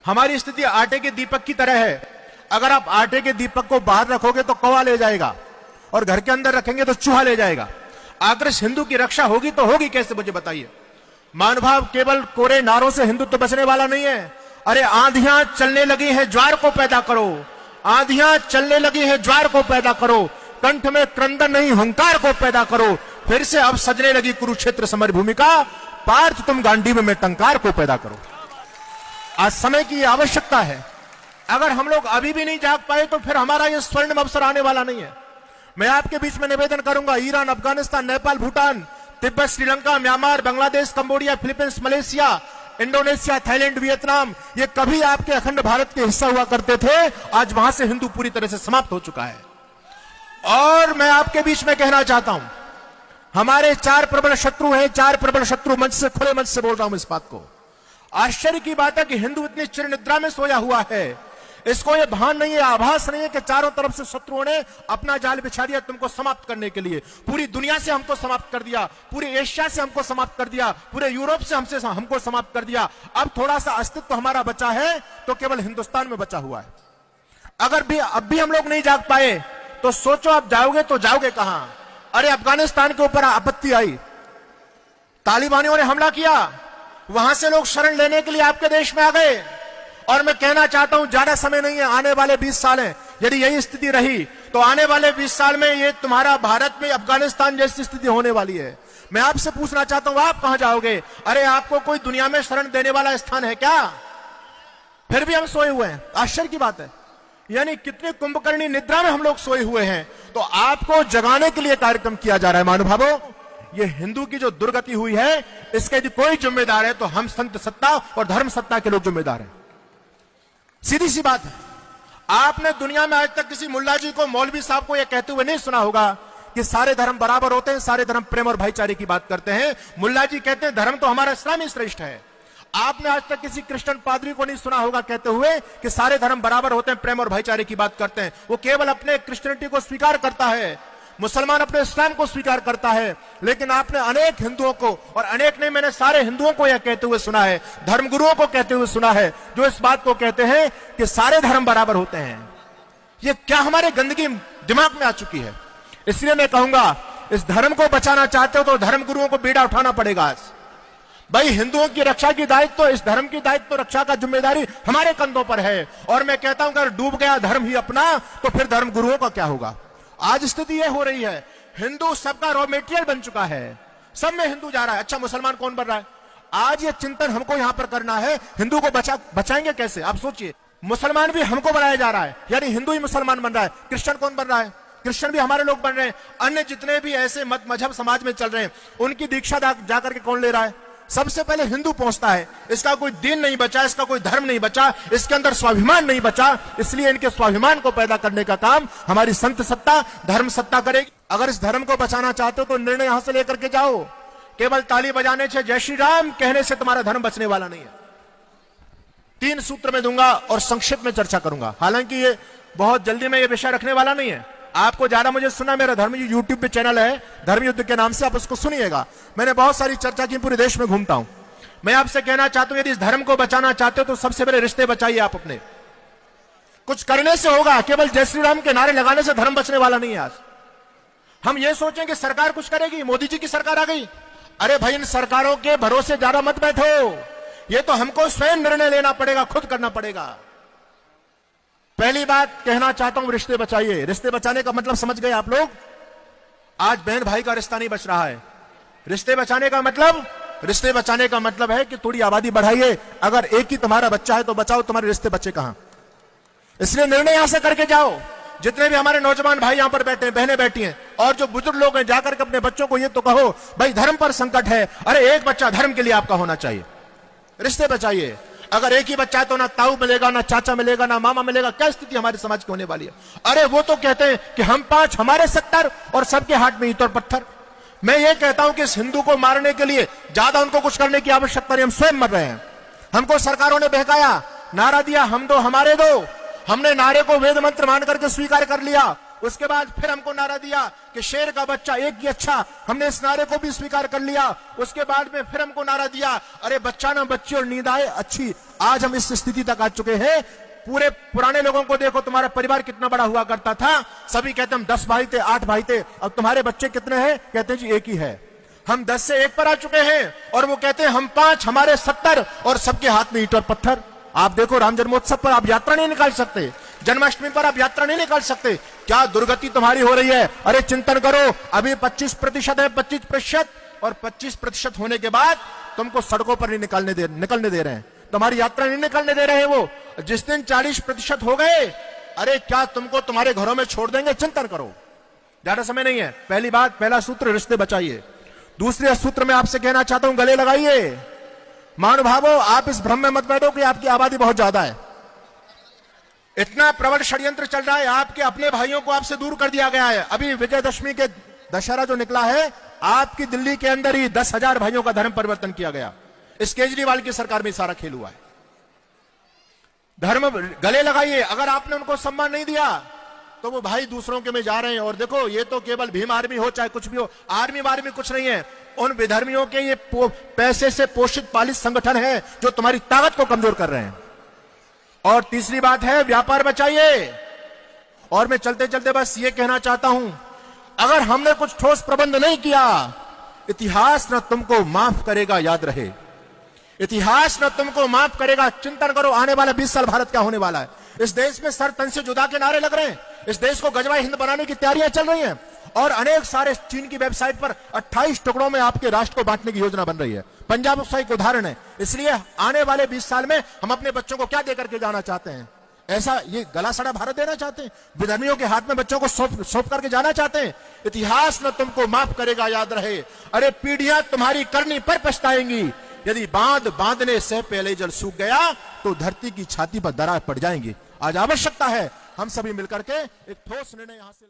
हमारी स्थिति आटे के दीपक की तरह है। अगर आप आटे के दीपक को बाहर रखोगे तो कौवा ले जाएगा, और घर के अंदर रखेंगे तो चूहा ले जाएगा। आखिर हिंदू की रक्षा होगी तो होगी कैसे, मुझे बताइए। महानुभाव, केवल कोरे नारों से हिंदुत्व बचने वाला नहीं है। अरे आंधियां चलने लगी हैं, ज्वार को पैदा करो। आंधियां चलने लगी हैं, ज्वार को पैदा करो। कंठ में क्रंदन नहीं, हंकार को पैदा करो। फिर से अब सजने लगी कुरुक्षेत्र समर भूमिका, पार्थ तुम गांडीव में टंकार को पैदा करो। आज समय की आवश्यकता है। अगर हम लोग अभी भी नहीं जाग पाए तो फिर हमारा यह स्वर्णिम अवसर आने वाला नहीं है। मैं आपके बीच में निवेदन करूंगा, Iran, Afghanistan, Nepal, Bhutan, Tibet, Sri Lanka, Myanmar, Bangladesh, Cambodia, Philippines, Malaysia, Indonesia, Thailand, Vietnam, ये कभी आपके अखंड भारत के हिस्सा हुआ करते थे। आज वहां से हिंदू पूरी तरह से समाप्त हो चुका है। और मैं आपके बीच में कहना चाहता हूं, हमारे 4 प्रबल शत्रु हैं। 4 प्रबल शत्रु, मंच से, खुले मंच से बोल रहा हूं इस बात को। आश्चर्य की बात है कि हिंदू इतनी चिर निद्रा में सोया हुआ है, इसको ये भान नहीं है, आभास नहीं है कि चारों तरफ से शत्रुओं ने अपना जाल बिछा दिया तुमको समाप्त करने के लिए। पूरी दुनिया से हमको समाप्त कर दिया, पूरे एशिया से हमको समाप्त कर दिया, पूरे यूरोप से हमको समाप्त कर दिया। अब थोड़ा सा अस्तित्व हमारा बचा है तो केवल हिंदुस्तान में बचा हुआ है। अगर भी अब भी हम लोग नहीं जाग पाए तो सोचो आप जाओगे तो जाओगे कहां। अरे अफगानिस्तान के ऊपर आपत्ति आई, तालिबानियों ने हमला किया, वहां से लोग शरण लेने के लिए आपके देश में आ गए। और मैं कहना चाहता हूं, ज्यादा समय नहीं है, आने वाले 20 साल हैं। यदि यही स्थिति रही तो आने वाले 20 साल में ये तुम्हारा भारत में अफगानिस्तान जैसी स्थिति होने वाली है। मैं आपसे पूछना चाहता हूं, आप कहां जाओगे? अरे आपको कोई दुनिया में शरण देने वाला स्थान है क्या? फिर भी हम सोए हुए हैं। आश्चर्य की बात है, यानी कितने कुंभकर्णी निद्रा में हम लोग सोए हुए हैं। तो आपको जगाने के लिए कार्यक्रम किया जा रहा है। महानुभावों, ये हिंदू की जो दुर्गति हुई है, इसके यदि कोई जिम्मेदार है तो हम संत सत्ता और धर्म सत्ता के लोग जिम्मेदार हैं। सीधी सी बात है। आपने दुनिया में आज तक किसी मुल्ला जी को, मौलवी साहब को यह कहते हुए नहीं सुना होगा कि सारे धर्म बराबर होते हैं, सारे धर्म प्रेम और भाईचारे की बात करते हैं। मुल्ला जी कहते हैं धर्म तो हमारा इस्लाम ही श्रेष्ठ है। आपने आज तक किसी क्रिश्चियन पादरी को नहीं सुना होगा कहते हुए कि सारे धर्म बराबर होते हैं, प्रेम और भाईचारे की बात करते हैं। वो केवल अपने क्रिश्चियनिटी को स्वीकार करता है, मुसलमान अपने इस्लाम को स्वीकार करता है। लेकिन आपने अनेक हिंदुओं को, और अनेक नहीं, मैंने सारे हिंदुओं को यह कहते हुए सुना है, धर्मगुरुओं को कहते हुए सुना है, जो इस बात को कहते हैं कि सारे धर्म बराबर होते हैं। ये क्या हमारे गंदगी दिमाग में आ चुकी है। इसलिए मैं कहूंगा, इस धर्म को बचाना चाहते हो तो धर्मगुरुओं को बीड़ा उठाना पड़ेगा। आज भाई, हिंदुओं की रक्षा की दायित्व, इस धर्म की दायित्व रक्षा का जिम्मेदारी हमारे कंधों पर है। और मैं कहता हूं, अगर डूब गया धर्म ही अपना तो फिर धर्मगुरुओं का क्या होगा। आज स्थिति यह हो रही है, हिंदू सबका रॉ मेटेरियल बन चुका है, सब में हिंदू जा रहा है। अच्छा, मुसलमान कौन बन रहा है? आज ये चिंतन हमको यहां पर करना है, हिंदू को बचाएंगे कैसे। आप सोचिए, मुसलमान भी हमको बनाया जा रहा है, यानी हिंदू ही मुसलमान बन रहा है। क्रिश्चियन कौन बन रहा है? क्रिश्चियन भी हमारे लोग बन रहे हैं। अन्य जितने भी ऐसे मत मजहब समाज में चल रहे हैं, उनकी दीक्षा जाकर के कौन ले रहा है? सबसे पहले हिंदू पहुंचता है। इसका कोई दीन नहीं बचा, इसका कोई धर्म नहीं बचा, इसके अंदर स्वाभिमान नहीं बचा। इसलिए इनके स्वाभिमान को पैदा करने का काम हमारी संत सत्ता, धर्म सत्ता करेगी। अगर इस धर्म को बचाना चाहते हो तो निर्णय यहां से लेकर के जाओ। केवल ताली बजाने से, जय श्री राम कहने से तुम्हारा धर्म बचने वाला नहीं है। 3 सूत्र में दूंगा और संक्षिप्त में चर्चा करूंगा। हालांकि ये बहुत जल्दी में ये विषय रखने वाला नहीं है। आपको ज्यादा मुझे सुनना, मेरा धर्म यूट्यूब पे चैनल है धर्म युद्ध के नाम से, आप उसको सुनिएगा। मैंने बहुत सारी चर्चा की, पूरे देश में घूमता हूं। मैं आपसे कहना चाहता हूं, यदि इस धर्म को बचाना चाहते हो तो सबसे पहले रिश्ते बचाइए आप अपने। कुछ करने से होगा, केवल जय श्री राम के नारे लगाने से धर्म बचने वाला नहीं है। आज हम ये सोचें कि सरकार कुछ करेगी, मोदी जी की सरकार आ गई। अरे भाई, इन सरकारों के भरोसे ज्यादा मत बैठो। ये तो हमको स्वयं निर्णय लेना पड़ेगा, खुद करना पड़ेगा। पहली बात कहना चाहता हूं, रिश्ते बचाइए। रिश्ते बचाने का मतलब समझ गए आप लोग? आज बहन भाई का रिश्ता नहीं बच रहा है। रिश्ते बचाने का मतलब है कि थोड़ी आबादी बढ़ाइए। अगर एक ही तुम्हारा बच्चा है तो बचाओ, तुम्हारे रिश्ते बच्चे कहां। इसलिए निर्णय यहां से करके जाओ। जितने भी हमारे नौजवान भाई यहां पर बैठे हैं, बहनें बैठी हैं, और जो बुजुर्ग लोग हैं, जाकर के अपने बच्चों को ये तो कहो, भाई धर्म पर संकट है। अरे एक बच्चा धर्म के लिए आपका होना चाहिए। रिश्ते बचाइए। अगर एक ही बच्चा है तो ना ताऊ मिलेगा, ना चाचा मिलेगा, ना मामा मिलेगा। क्या स्थिति हमारे समाज की होने वाली है। अरे वो तो कहते हैं कि हम 5 हमारे 70 और सबके हाथ में ईंट और पत्थर। मैं ये कहता हूं कि इस हिंदू को मारने के लिए ज्यादा उनको कुछ करने की आवश्यकता नहीं, हम स्वयं मर रहे हैं। हमको सरकारों ने बहकाया, नारा दिया हम दो हमारे दो। हमने नारे को वेद मंत्र मान करके स्वीकार कर लिया। उसके बाद फिर हमको नारा दिया कि शेर का बच्चा एक ही अच्छा, हमने इस नारे को भी स्वीकार कर लिया। उसके बाद में फिर हमको नारा दिया, अरे बच्चा ना बच्ची और नींद आए अच्छी। आज हम इस स्थिति तक आ चुके हैं। पूरे पुराने लोगों को देखो, तुम्हारा परिवार कितना बड़ा हुआ करता था, सभी कहते हम 10 भाई थे, 8 भाई थे। अब तुम्हारे बच्चे कितने हैं? कहते हैं जी एक ही है। हम 10 से 1 पर आ चुके हैं और वो कहते हैं हम 5, हमारे 70 और सबके हाथ में ईंट और पत्थर। आप देखो, राम जन्मोत्सव पर आप यात्रा नहीं निकाल सकते, जन्माष्टमी पर आप यात्रा नहीं निकाल सकते। क्या दुर्गति तुम्हारी हो रही है? अरे चिंतन करो, अभी 25% है, 25%, और 25% होने के बाद तुमको सड़कों पर नहीं निकलने दे रहे हैं, तुम्हारी यात्रा नहीं निकलने दे रहे हैं। वो जिस दिन 40% हो गए, अरे क्या तुमको तुम्हारे घरों में छोड़ देंगे? चिंतन करो, ज्यादा समय नहीं है। पहली बात, पहला सूत्र, रिश्ते बचाइए। दूसरे सूत्र में आपसे कहना चाहता हूं, गले लगाइए। महानुभावों, आप इस भ्रम में मत बैठो कि आपकी आबादी बहुत ज्यादा है। इतना प्रबल षड्यंत्र चल रहा है, आपके अपने भाइयों को आपसे दूर कर दिया गया है। अभी विजयदशमी के दशहरा जो निकला है, आपकी दिल्ली के अंदर ही 10,000 भाइयों का धर्म परिवर्तन किया गया। इस केजरीवाल की सरकार में सारा खेल हुआ है। धर्म गले लगाइए। अगर आपने उनको सम्मान नहीं दिया तो वो भाई दूसरों के में जा रहे हैं। और देखो, ये तो केवल भीम आर्मी हो चाहे कुछ भी हो, आर्मी वार्मी कुछ नहीं है। उन विधर्मियों के ये पैसे से पोषित पालित संगठन है जो तुम्हारी ताकत को कमजोर कर रहे हैं। और तीसरी बात है, व्यापार बचाइए। और मैं चलते चलते बस ये कहना चाहता हूं, अगर हमने कुछ ठोस प्रबंध नहीं किया, इतिहास न तुमको माफ करेगा, याद रहे। इतिहास न तुमको माफ करेगा। चिंतन करो, आने वाला 20 साल भारत क्या होने वाला है। इस देश में सर तन से जुदा के नारे लग रहे हैं। इस देश को गजवा हिंद बनाने की तैयारियां चल रही हैं और अनेक सारे चीन की वेबसाइट पर 28 टुकड़ों में आपके राष्ट्र को बांटने की योजना बन रही है। पंजाब उसका एक उदाहरण है। इसलिए आने वाले 20 साल में हम अपने बच्चों को क्या देकर के जाना चाहते हैं? ऐसा ये गला सड़ा भारत देना चाहते हैं? विधर्मियों के हाथ में बच्चों को सौंप करके जाना चाहते हैं? इतिहास न तुमको माफ करेगा, याद रहे। अरे पीढ़ियां तुम्हारी करनी पर पछताएंगी। यदि बांधने से पहले जल सूख गया तो धरती की छाती पर दरार पड़ जाएंगी। आज आवश्यकता है हम सभी मिलकर के एक ठोस निर्णय यहां से